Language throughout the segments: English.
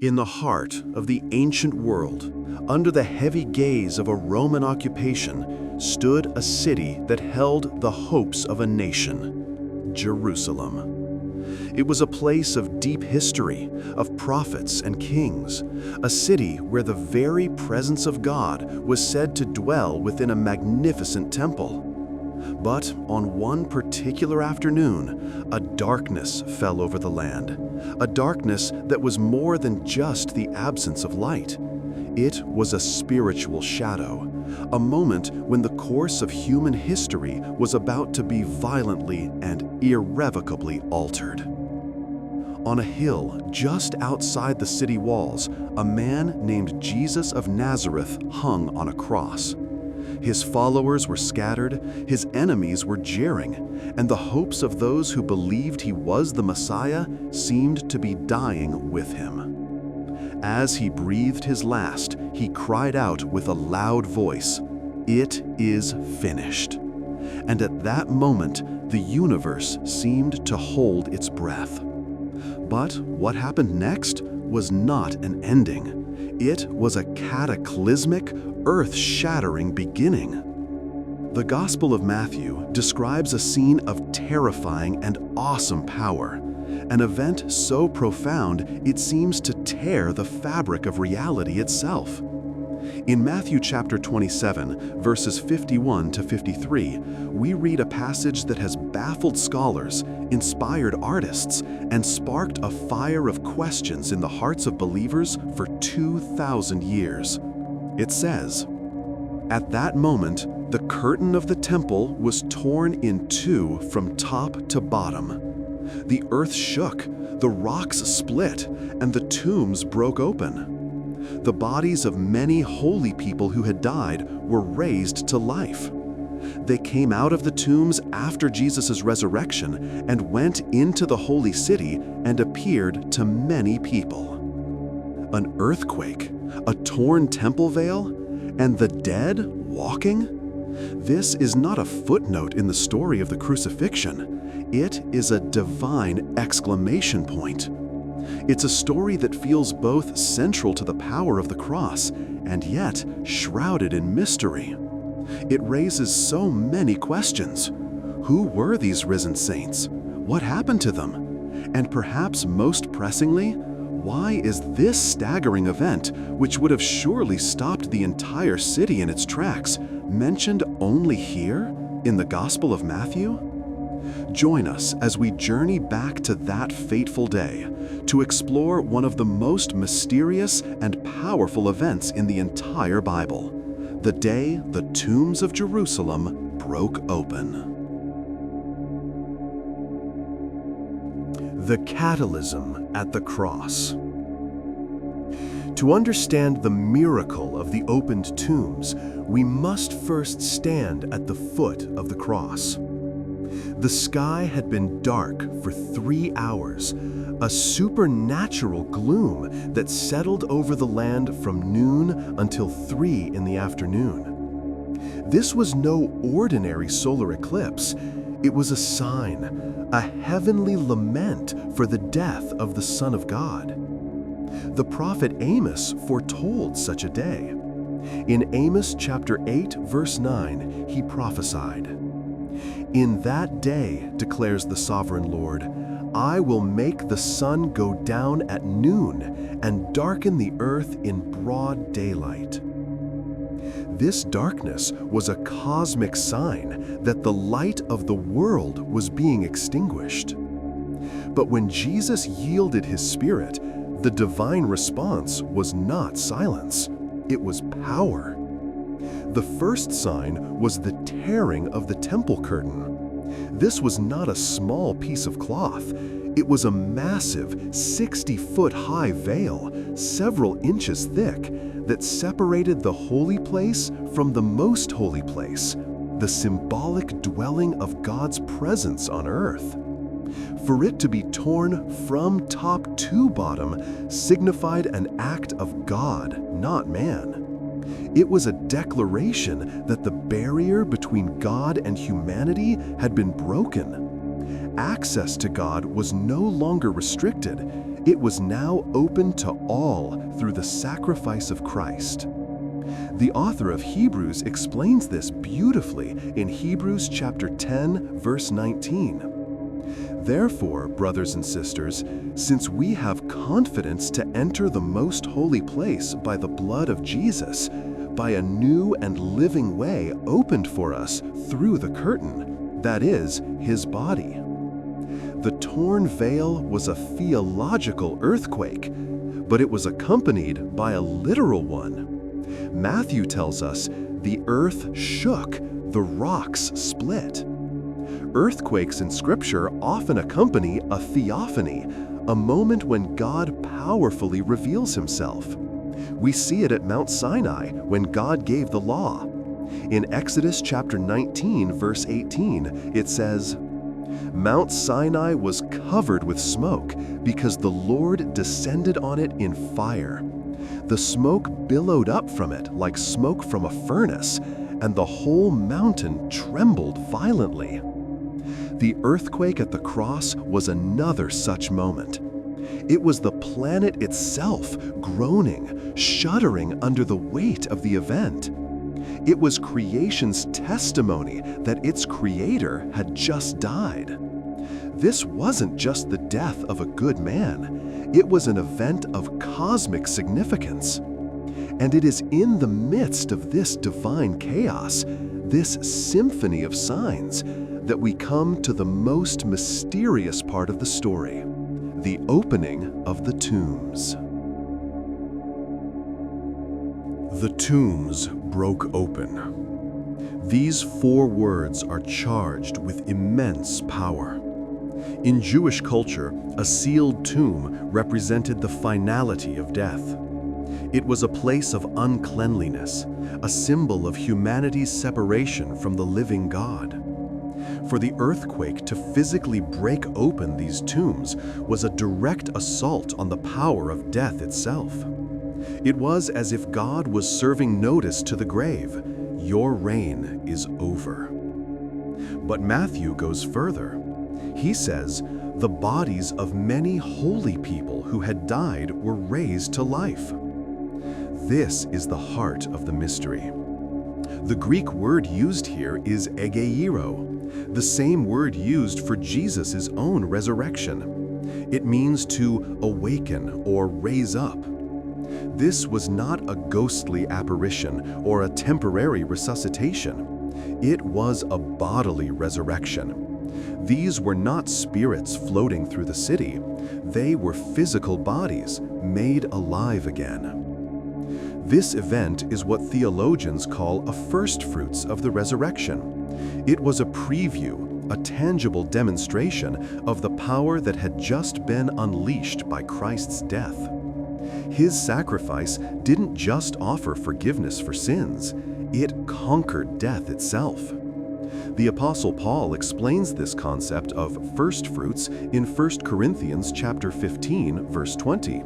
In the heart of the ancient world, under the heavy gaze of a Roman occupation, stood a city that held the hopes of a nation, Jerusalem. It was a place of deep history, of prophets and kings, a city where the very presence of God was said to dwell within a magnificent temple. But on one particular afternoon, a darkness fell over the land, a darkness that was more than just the absence of light. It was a spiritual shadow, a moment when the course of human history was about to be violently and irrevocably altered. On a hill just outside the city walls, a man named Jesus of Nazareth hung on a cross. His followers were scattered, his enemies were jeering, and the hopes of those who believed he was the Messiah seemed to be dying with him. As he breathed his last, he cried out with a loud voice, "It is finished." And at that moment, the universe seemed to hold its breath. But what happened next was not an ending. It was a cataclysmic, earth-shattering beginning. The Gospel of Matthew describes a scene of terrifying and awesome power, an event so profound it seems to tear the fabric of reality itself. In Matthew chapter 27, verses 51 to 53, we read a passage that has baffled scholars, inspired artists, and sparked a fire of questions in the hearts of believers for 2,000 years. It says, "At that moment, the curtain of the temple was torn in two from top to bottom. The earth shook, the rocks split, and the tombs broke open. The bodies of many holy people who had died were raised to life. They came out of the tombs after Jesus' resurrection and went into the holy city and appeared to many people." An earthquake, a torn temple veil, and the dead walking? This is not a footnote in the story of the crucifixion. It is a divine exclamation point. It's a story that feels both central to the power of the cross and yet shrouded in mystery. It raises so many questions. Who were these risen saints? What happened to them? And perhaps most pressingly, why is this staggering event, which would have surely stopped the entire city in its tracks, mentioned only here in the Gospel of Matthew? Join us as we journey back to that fateful day to explore one of the most mysterious and powerful events in the entire Bible, the day the tombs of Jerusalem broke open. The Cataclysm at the cross. To understand the miracle of the opened tombs, we must first stand at the foot of the cross. The sky had been dark for 3 hours, a supernatural gloom that settled over the land from noon until 3 in the afternoon. This was no ordinary solar eclipse. It was a sign, a heavenly lament for the death of the Son of God. The prophet Amos foretold such a day. In Amos chapter 8, verse 9, he prophesied, "In that day, declares the sovereign Lord, I will make the sun go down at noon and darken the earth in broad daylight." This darkness was a cosmic sign that the light of the world was being extinguished. But when Jesus yielded his spirit, the divine response was not silence, it was power. The first sign was the tearing of the temple curtain. This was not a small piece of cloth. It was a massive 60-foot-high veil, several inches thick, that separated the holy place from the most holy place, the symbolic dwelling of God's presence on earth. For it to be torn from top to bottom signified an act of God, not man. It was a declaration that the barrier between God and humanity had been broken. Access to God was no longer restricted. It was now open to all through the sacrifice of Christ. The author of Hebrews explains this beautifully in Hebrews chapter 10, verse 19. Therefore, brothers and sisters, since we have confidence to enter the most holy place by the blood of Jesus, by a new and living way opened for us through the curtain, that is, his body. The torn veil was a theological earthquake, but it was accompanied by a literal one. Matthew tells us the earth shook, the rocks split. Earthquakes in Scripture often accompany a theophany, a moment when God powerfully reveals himself. We see it at Mount Sinai when God gave the law. In Exodus chapter 19, verse 18, it says, Mount Sinai was covered with smoke because the Lord descended on it in fire. The smoke billowed up from it like smoke from a furnace, and the whole mountain trembled violently. The earthquake at the cross was another such moment. It was the planet itself groaning, shuddering under the weight of the event. It was creation's testimony that its creator had just died. This wasn't just the death of a good man. It was an event of cosmic significance. And it is in the midst of this divine chaos, this symphony of signs, that we come to the most mysterious part of the story, the opening of the tombs. The tombs broke open. These 4 words are charged with immense power. In Jewish culture, a sealed tomb represented the finality of death. It was a place of uncleanliness, a symbol of humanity's separation from the living God. For the earthquake to physically break open these tombs was a direct assault on the power of death itself. It was as if God was serving notice to the grave, your reign is over. But Matthew goes further. He says, the bodies of many holy people who had died were raised to life. This is the heart of the mystery. The Greek word used here is egeiro, the same word used for Jesus' own resurrection. It means to awaken or raise up. This was not a ghostly apparition or a temporary resuscitation. It was a bodily resurrection. These were not spirits floating through the city. They were physical bodies made alive again. This event is what theologians call a firstfruits of the resurrection. It was a preview, a tangible demonstration of the power that had just been unleashed by Christ's death. His sacrifice didn't just offer forgiveness for sins, it conquered death itself. The Apostle Paul explains this concept of firstfruits in 1 Corinthians chapter 15, verse 20.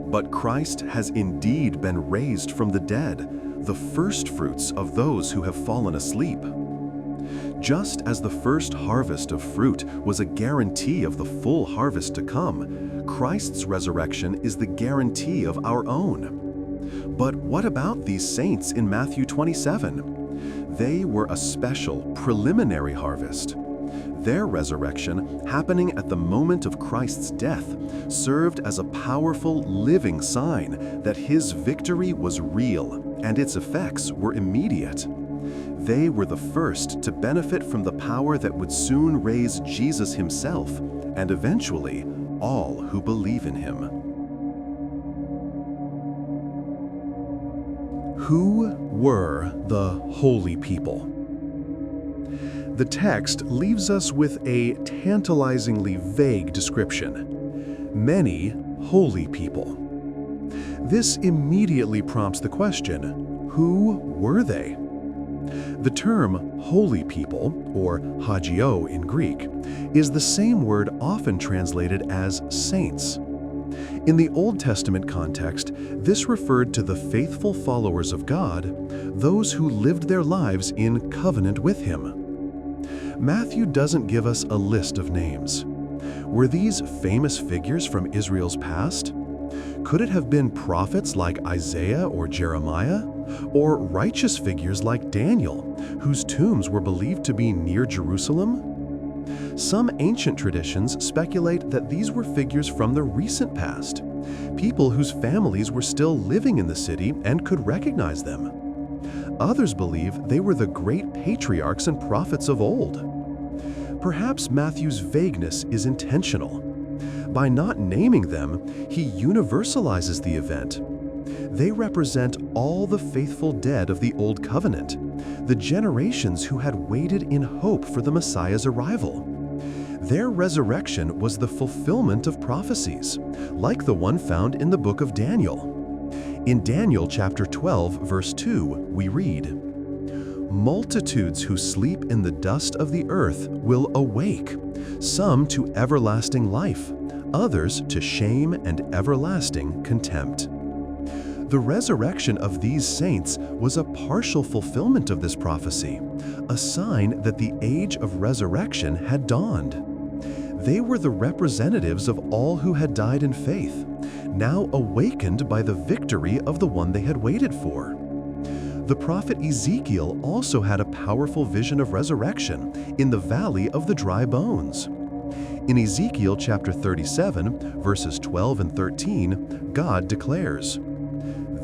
But Christ has indeed been raised from the dead, the firstfruits of those who have fallen asleep. Just as the first harvest of fruit was a guarantee of the full harvest to come, Christ's resurrection is the guarantee of our own. But what about these saints in Matthew 27? They were a special, preliminary harvest. Their resurrection, happening at the moment of Christ's death, served as a powerful, living sign that his victory was real and its effects were immediate. They were the first to benefit from the power that would soon raise Jesus himself and eventually all who believe in him. Who were the holy people? The text leaves us with a tantalizingly vague description. Many holy people. This immediately prompts the question, who were they? The term holy people, or hagio in Greek, is the same word often translated as saints. In the Old Testament context, this referred to the faithful followers of God, those who lived their lives in covenant with Him. Matthew doesn't give us a list of names. Were these famous figures from Israel's past? Could it have been prophets like Isaiah or Jeremiah? Or righteous figures like Daniel, whose tombs were believed to be near Jerusalem? Some ancient traditions speculate that these were figures from the recent past, people whose families were still living in the city and could recognize them. Others believe they were the great patriarchs and prophets of old. Perhaps Matthew's vagueness is intentional. By not naming them, he universalizes the event. They represent all the faithful dead of the Old Covenant, the generations who had waited in hope for the Messiah's arrival. Their resurrection was the fulfillment of prophecies, like the one found in the book of Daniel. In Daniel chapter 12, verse 2, we read, "Multitudes who sleep in the dust of the earth will awake, some to everlasting life, others to shame and everlasting contempt." The resurrection of these saints was a partial fulfillment of this prophecy, a sign that the age of resurrection had dawned. They were the representatives of all who had died in faith, now awakened by the victory of the one they had waited for. The prophet Ezekiel also had a powerful vision of resurrection in the valley of the dry bones. In Ezekiel chapter 37, verses 12 and 13, God declares,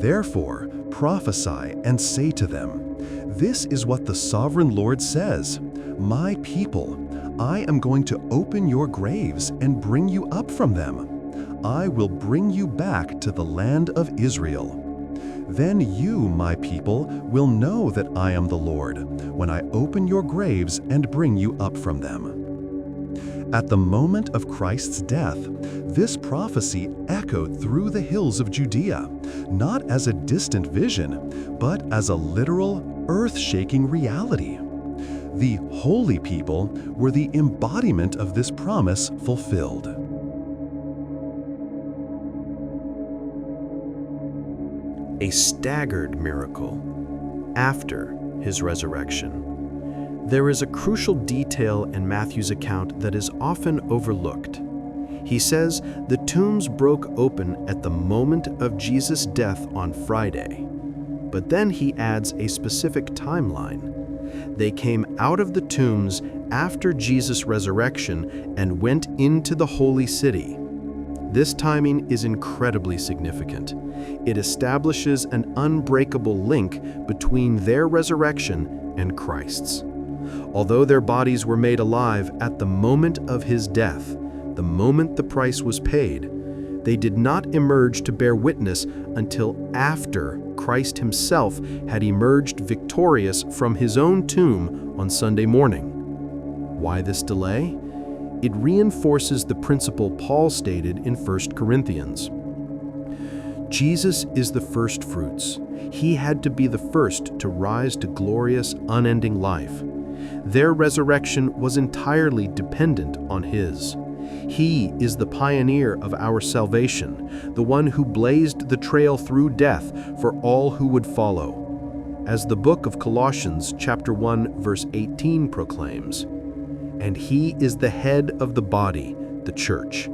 "Therefore prophesy and say to them, this is what the sovereign Lord says, My people, I am going to open your graves and bring you up from them. I will bring you back to the land of Israel. Then you, my people, will know that I am the Lord, when I open your graves and bring you up from them." At the moment of Christ's death, this prophecy echoed through the hills of Judea, not as a distant vision, but as a literal, earth-shaking reality. The holy people were the embodiment of this promise fulfilled. A staggered miracle after his resurrection. There is a crucial detail in Matthew's account that is often overlooked. He says the tombs broke open at the moment of Jesus' death on Friday. But then he adds a specific timeline. They came out of the tombs after Jesus' resurrection and went into the holy city. This timing is incredibly significant. It establishes an unbreakable link between their resurrection and Christ's. Although their bodies were made alive at the moment of his death, the moment the price was paid, they did not emerge to bear witness until after Christ himself had emerged victorious from his own tomb on Sunday morning. Why this delay? It reinforces the principle Paul stated in 1 Corinthians. Jesus is the firstfruits. He had to be the first to rise to glorious, unending life. Their resurrection was entirely dependent on his. He is the pioneer of our salvation, the one who blazed the trail through death for all who would follow. As the book of Colossians chapter 1 verse 18 proclaims, "And he is the head of the body, the church.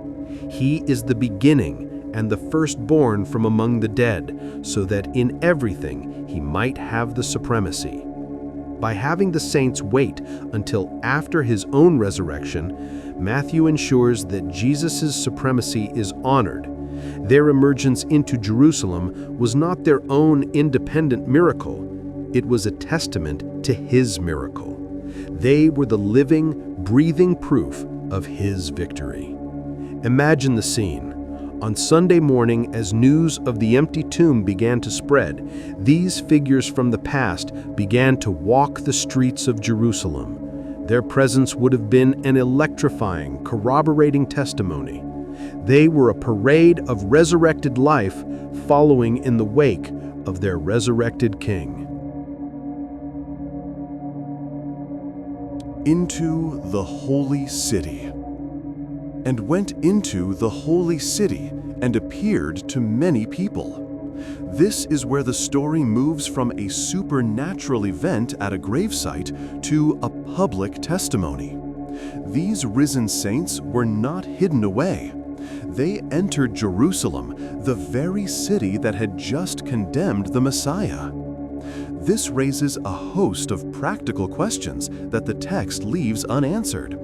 He is the beginning and the firstborn from among the dead, so that in everything he might have the supremacy." By having the saints wait until after his own resurrection, Matthew ensures that Jesus' supremacy is honored. Their emergence into Jerusalem was not their own independent miracle. It was a testament to his miracle. They were the living, breathing proof of his victory. Imagine the scene. On Sunday morning, as news of the empty tomb began to spread, these figures from the past began to walk the streets of Jerusalem. Their presence would have been an electrifying, corroborating testimony. They were a parade of resurrected life following in the wake of their resurrected King. Into the holy city. And went into the holy city and appeared to many people. This is where the story moves from a supernatural event at a gravesite to a public testimony. These risen saints were not hidden away. They entered Jerusalem, the very city that had just condemned the Messiah. This raises a host of practical questions that the text leaves unanswered.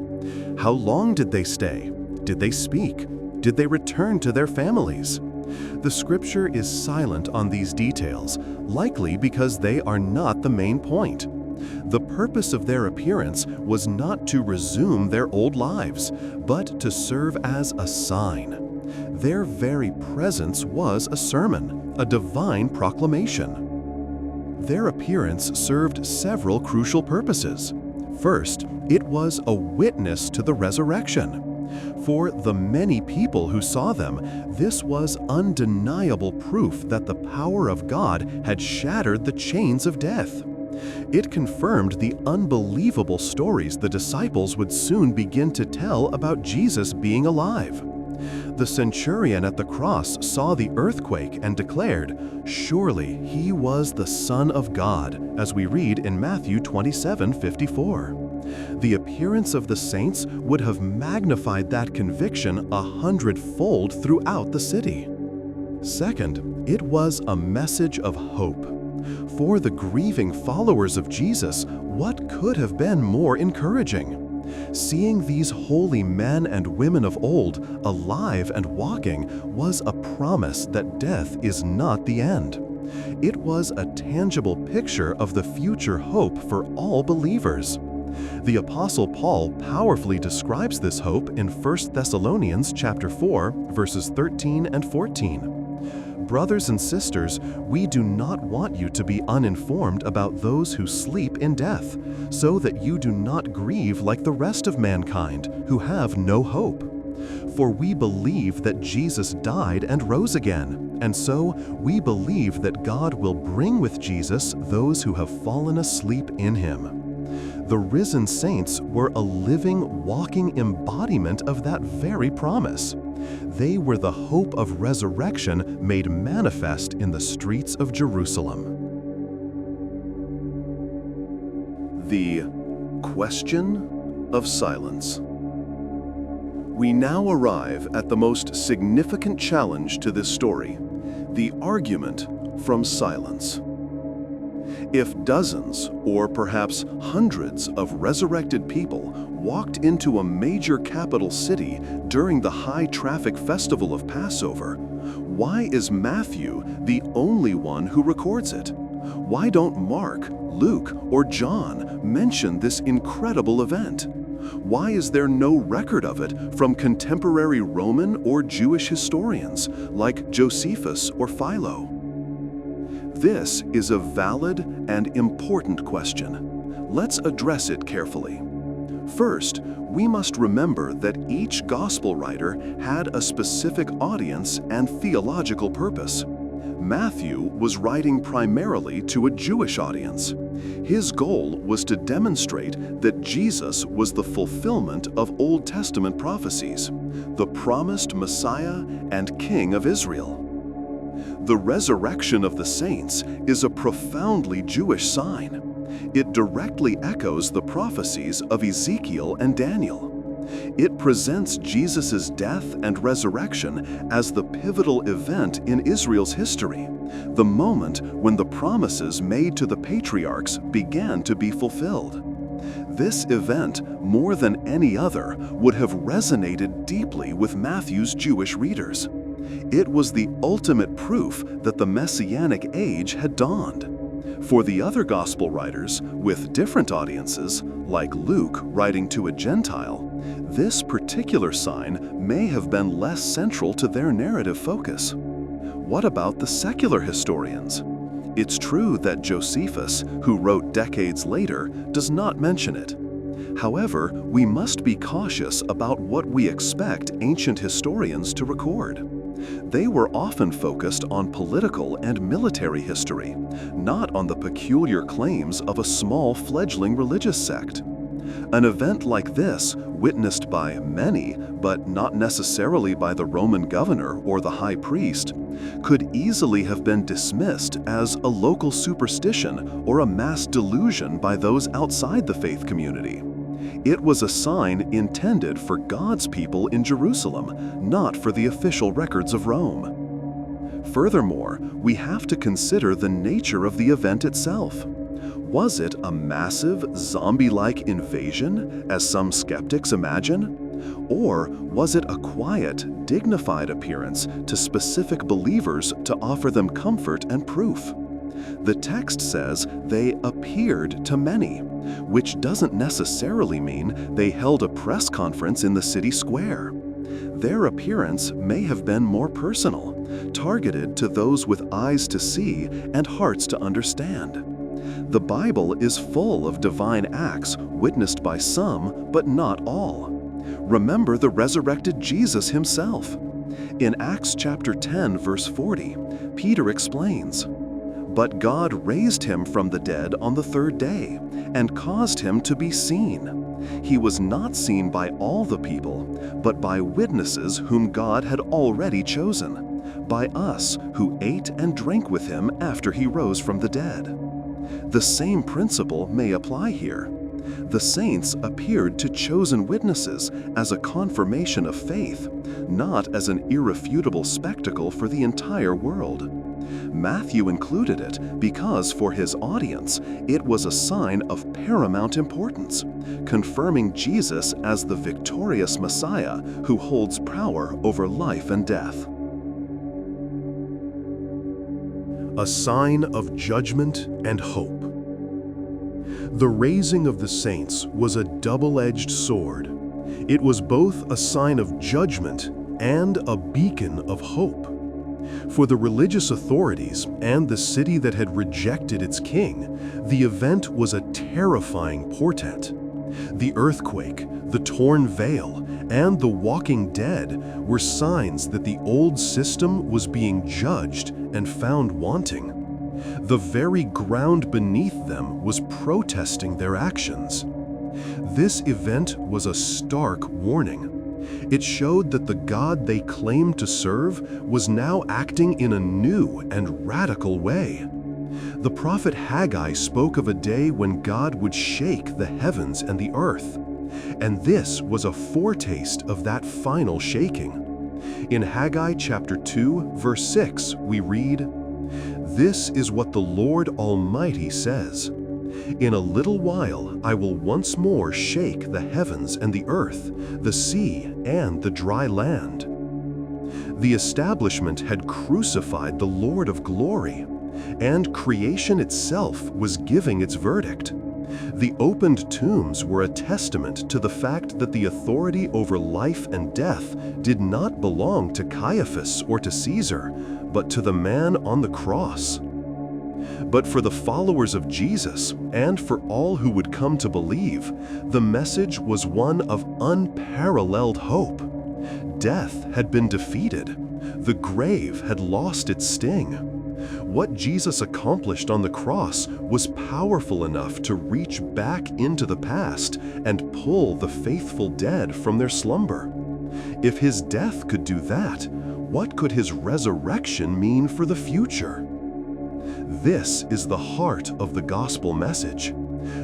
How long did they stay? Did they speak? Did they return to their families? The scripture is silent on these details, likely because they are not the main point. The purpose of their appearance was not to resume their old lives, but to serve as a sign. Their very presence was a sermon, a divine proclamation. Their appearance served several crucial purposes. First, it was a witness to the resurrection. For the many people who saw them, this was undeniable proof that the power of God had shattered the chains of death. It confirmed the unbelievable stories the disciples would soon begin to tell about Jesus being alive. The centurion at the cross saw the earthquake and declared, "Surely he was the Son of God," as we read in Matthew 27:54. The appearance of the saints would have magnified that conviction 100-fold throughout the city. Second, it was a message of hope. For the grieving followers of Jesus, what could have been more encouraging? Seeing these holy men and women of old alive and walking was a promise that death is not the end. It was a tangible picture of the future hope for all believers. The Apostle Paul powerfully describes this hope in 1 Thessalonians chapter 4, verses 13 and 14. Brothers and sisters, we do not want you to be uninformed about those who sleep in death, so that you do not grieve like the rest of mankind, who have no hope. For we believe that Jesus died and rose again, and so we believe that God will bring with Jesus those who have fallen asleep in him. The risen saints were a living, walking embodiment of that very promise. They were the hope of resurrection made manifest in the streets of Jerusalem. The question of silence. We now arrive at the most significant challenge to this story, the argument from silence. If dozens, or perhaps hundreds of resurrected people walked into a major capital city during the high-traffic festival of Passover, why is Matthew the only one who records it? Why don't Mark, Luke, or John mention this incredible event? Why is there no record of it from contemporary Roman or Jewish historians like Josephus or Philo? This is a valid and important question. Let's address it carefully. First, we must remember that each gospel writer had a specific audience and theological purpose. Matthew was writing primarily to a Jewish audience. His goal was to demonstrate that Jesus was the fulfillment of Old Testament prophecies, the promised Messiah and King of Israel. The resurrection of the saints is a profoundly Jewish sign. It directly echoes the prophecies of Ezekiel and Daniel. It presents Jesus' death and resurrection as the pivotal event in Israel's history, the moment when the promises made to the patriarchs began to be fulfilled. This event, more than any other, would have resonated deeply with Matthew's Jewish readers. It was the ultimate proof that the Messianic age had dawned. For the other gospel writers, with different audiences, like Luke writing to a Gentile, this particular sign may have been less central to their narrative focus. What about the secular historians? It's true that Josephus, who wrote decades later, does not mention it. However, we must be cautious about what we expect ancient historians to record. They were often focused on political and military history, not on the peculiar claims of a small fledgling religious sect. An event like this, witnessed by many, but not necessarily by the Roman governor or the high priest, could easily have been dismissed as a local superstition or a mass delusion by those outside the faith community. It was a sign intended for God's people in Jerusalem, not for the official records of Rome. Furthermore, we have to consider the nature of the event itself. Was it a massive, zombie-like invasion, as some skeptics imagine? Or was it a quiet, dignified appearance to specific believers to offer them comfort and proof? The text says they appeared to many, which doesn't necessarily mean they held a press conference in the city square. Their appearance may have been more personal, targeted to those with eyes to see and hearts to understand. The Bible is full of divine acts witnessed by some, but not all. Remember the resurrected Jesus himself. In Acts chapter 10, verse 40, Peter explains, "But God raised him from the dead on the third day, and caused him to be seen. He was not seen by all the people, but by witnesses whom God had already chosen, by us who ate and drank with him after he rose from the dead." The same principle may apply here. The saints appeared to chosen witnesses as a confirmation of faith, not as an irrefutable spectacle for the entire world. Matthew included it because for his audience, it was a sign of paramount importance, confirming Jesus as the victorious Messiah who holds power over life and death. A sign of judgment and hope. The raising of the saints was a double-edged sword. It was both a sign of judgment and a beacon of hope. For the religious authorities and the city that had rejected its king, the event was a terrifying portent. The earthquake, the torn veil, and the walking dead were signs that the old system was being judged and found wanting. The very ground beneath them was protesting their actions. This event was a stark warning. It showed that the God they claimed to serve was now acting in a new and radical way. The prophet Haggai spoke of a day when God would shake the heavens and the earth, and this was a foretaste of that final shaking. In Haggai chapter 2, verse 6, we read, "This is what the Lord Almighty says. In a little while I will once more shake the heavens and the earth, the sea and the dry land." The establishment had crucified the Lord of glory, and creation itself was giving its verdict. The opened tombs were a testament to the fact that the authority over life and death did not belong to Caiaphas or to Caesar, but to the man on the cross. But for the followers of Jesus, and for all who would come to believe, the message was one of unparalleled hope. Death had been defeated. The grave had lost its sting. What Jesus accomplished on the cross was powerful enough to reach back into the past and pull the faithful dead from their slumber. If his death could do that, what could his resurrection mean for the future? This is the heart of the gospel message.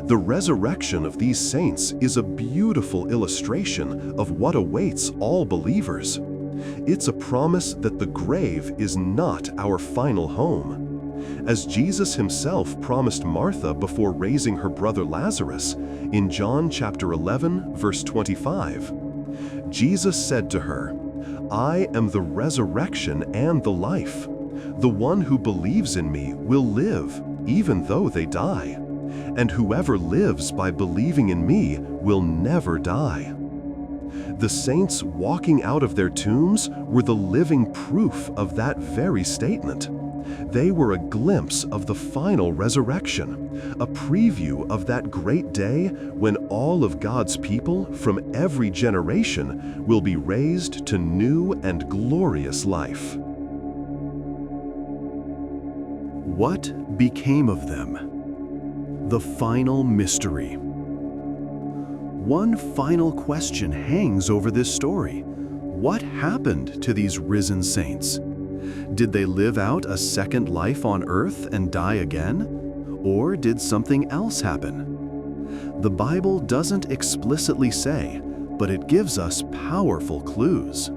The resurrection of these saints is a beautiful illustration of what awaits all believers. It's a promise that the grave is not our final home. As Jesus himself promised Martha before raising her brother Lazarus, in John chapter 11, verse 25, Jesus said to her, "I am the resurrection and the life. The one who believes in me will live, even though they die. And whoever lives by believing in me will never die." The saints walking out of their tombs were the living proof of that very statement. They were a glimpse of the final resurrection, a preview of that great day when all of God's people from every generation will be raised to new and glorious life. What became of them? The final mystery. One final question hangs over this story. What happened to these risen saints? Did they live out a second life on earth and die again? Or did something else happen? The Bible doesn't explicitly say, but it gives us powerful clues.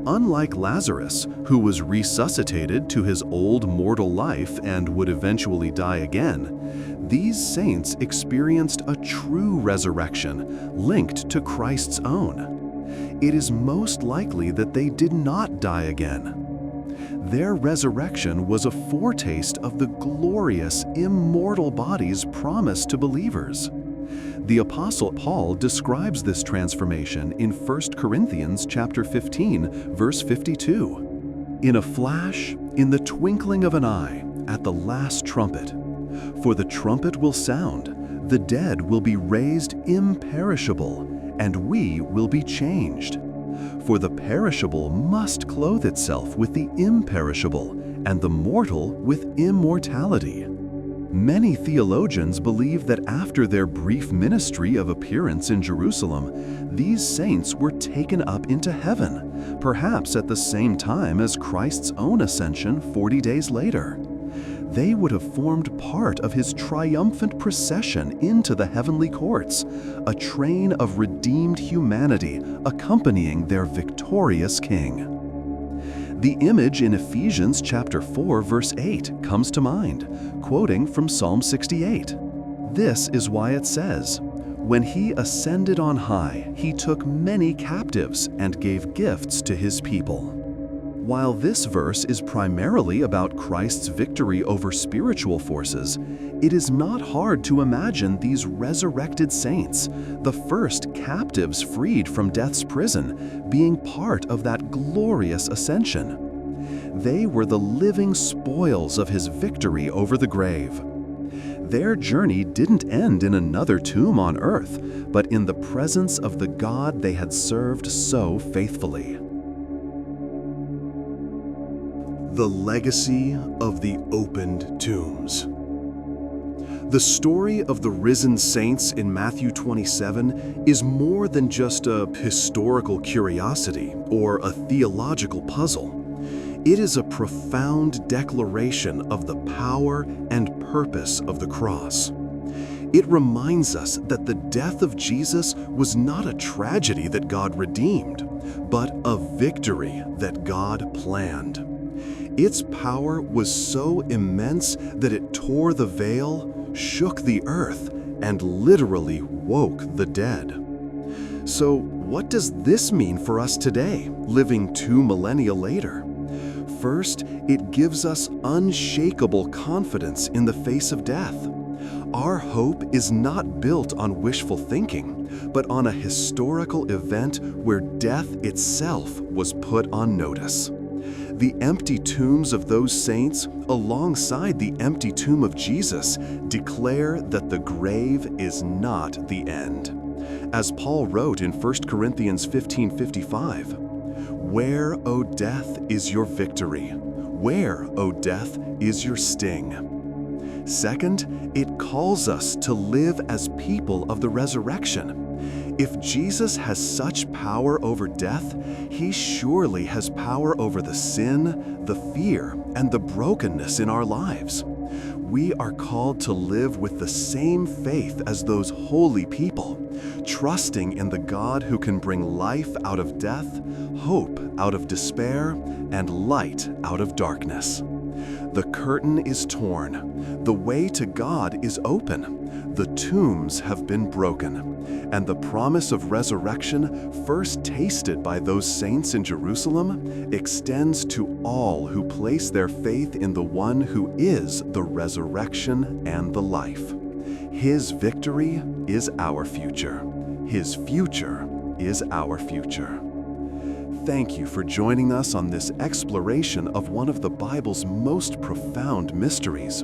Unlike Lazarus, who was resuscitated to his old mortal life and would eventually die again, these saints experienced a true resurrection linked to Christ's own. It is most likely that they did not die again. Their resurrection was a foretaste of the glorious, immortal bodies promised to believers. The Apostle Paul describes this transformation in 1 Corinthians chapter 15, verse 52. In a flash, in the twinkling of an eye, at the last trumpet. For the trumpet will sound, the dead will be raised imperishable, and we will be changed. For the perishable must clothe itself with the imperishable, and the mortal with immortality. Many theologians believe that after their brief ministry of appearance in Jerusalem, these saints were taken up into heaven, perhaps at the same time as Christ's own ascension 40 days later. They would have formed part of his triumphant procession into the heavenly courts, a train of redeemed humanity accompanying their victorious king. The image in Ephesians chapter 4, verse 8 comes to mind, quoting from Psalm 68. This is why it says, "When he ascended on high, he took many captives and gave gifts to his people." While this verse is primarily about Christ's victory over spiritual forces, it is not hard to imagine these resurrected saints, the first captives freed from death's prison, being part of that glorious ascension. They were the living spoils of his victory over the grave. Their journey didn't end in another tomb on earth, but in the presence of the God they had served so faithfully. The legacy of the opened tombs. The story of the risen saints in Matthew 27 is more than just a historical curiosity or a theological puzzle. It is a profound declaration of the power and purpose of the cross. It reminds us that the death of Jesus was not a tragedy that God redeemed, but a victory that God planned. Its power was so immense that it tore the veil, shook the earth, and literally woke the dead. So, what does this mean for us today, living 2 millennia later? First, it gives us unshakable confidence in the face of death. Our hope is not built on wishful thinking, but on a historical event where death itself was put on notice. The empty tombs of those saints, alongside the empty tomb of Jesus, declare that the grave is not the end. As Paul wrote in 1 Corinthians 15:55, "Where, O death, is your victory? Where, O death, is your sting?" Second, it calls us to live as people of the resurrection. If Jesus has such power over death, he surely has power over the sin, the fear, and the brokenness in our lives. We are called to live with the same faith as those holy people, trusting in the God who can bring life out of death, hope out of despair, and light out of darkness. The curtain is torn. The way to God is open. The tombs have been broken. And the promise of resurrection, first tasted by those saints in Jerusalem, extends to all who place their faith in the one who is the resurrection and the life. His victory is our future. His future is our future. Thank you for joining us on this exploration of one of the Bible's most profound mysteries.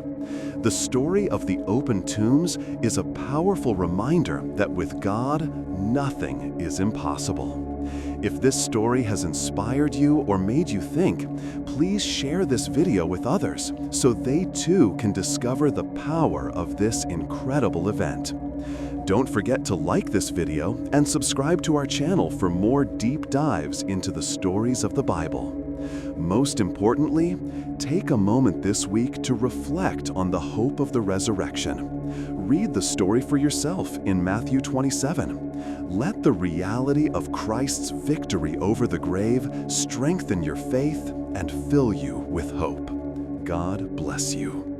The story of the open tombs is a powerful reminder that with God, nothing is impossible. If this story has inspired you or made you think, please share this video with others so they too can discover the power of this incredible event. Don't forget to like this video and subscribe to our channel for more deep dives into the stories of the Bible. Most importantly, take a moment this week to reflect on the hope of the resurrection. Read the story for yourself in Matthew 27. Let the reality of Christ's victory over the grave strengthen your faith and fill you with hope. God bless you.